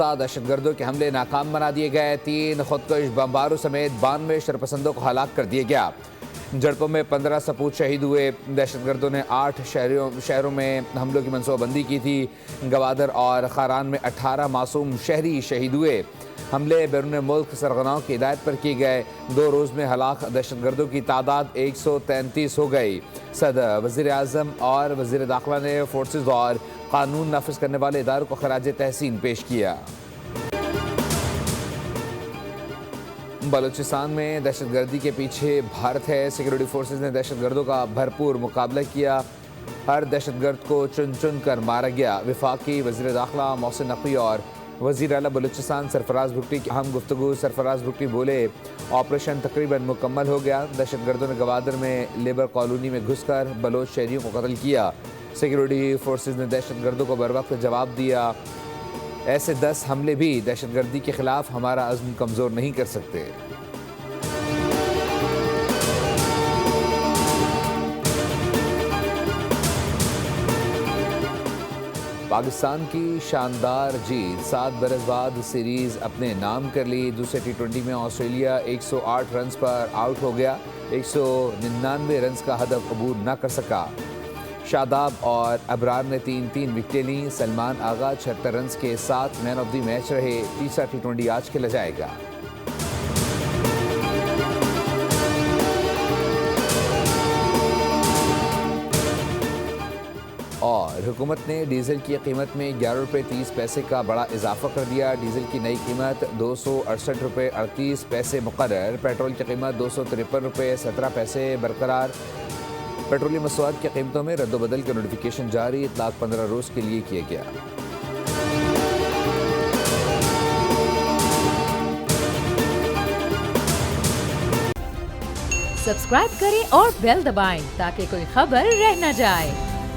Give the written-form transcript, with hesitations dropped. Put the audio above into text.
गुज़श्ता दहशतगर्दों के हमले नाकाम बना दिए गए। 3 खुदकुश बमबारों समेत 92 शरपसंदों को हलाक कर दिया गया। झड़पों में 15 सपूत शहीद हुए। दहशतगर्दों ने 8 शहरों में हमलों की मनसूबाबंदी की थी। गवादर और खारान में 18 मासूम शहरी शहीद हुए। हमले बैरून मुल्क सरगनाओं की हिदायत पर किए गए। 2 रोज़ में हलाक दहशतगर्दों की तादाद 133 हो गई। सदर, वज़ीर आज़म और वज़ीर दाखिला ने फोर्सेज और कानून नाफिज करने वाले इदारों को खराज तहसीन पेश किया। बलूचिस्तान में दहशतगर्दी के पीछे भारत है। सिक्योरिटी फोर्सेज ने दहशतगर्दों का भरपूर मुकाबला किया। हर दहशतगर्द को चुन चुन कर मारा गया। वफाकी वज़ीर दाखिला मोहसिन नकवी और वज़ीर आला बलूचिस्तान सरफराज भुट्टी की अहम गुफ्तगू। सरफराज भुट्टी बोले, ऑपरेशन तकरीबन मुकम्मल हो गया। दहशतगर्दों ने गवादर में लेबर कॉलोनी में घुसकर बलोच शहरियों को कत्ल किया। सिक्योरिटी फोर्सेज ने दहशतगर्दों को बर वक्त जवाब दिया। ऐसे 10 हमले भी दहशतगर्दी के खिलाफ हमारा अज़्म कमज़ोर नहीं कर सकते। पाकिस्तान की शानदार जीत, 7 बरस बाद सीरीज अपने नाम कर ली। दूसरे T20 में ऑस्ट्रेलिया 108 रन्स पर आउट हो गया। 199 रन्स का हदफ अबूर न कर सका। शादाब और अबरार ने 3-3 विकेटें लीं। सलमान आगा 76 रन्स के साथ मैन ऑफ द मैच रहे। तीसरा T20 आज खेला जाएगा। और हुकूमत ने डीजल की कीमत में 11 रुपये 30 पैसे का बड़ा इजाफा कर दिया। डीजल की नई कीमत 268 रुपये 38 पैसे मुकर्रर। पेट्रोल की कीमत 253 रुपये 17 पैसे बरकरार। पेट्रोलियम मसवाद की कीमतों में रद्दोबदल का नोटिफिकेशन जारी। इतलाक 15 रोज़ के लिए किया गया। सब्सक्राइब करें और बेल दबाएं ताकि कोई खबर रह न जाए।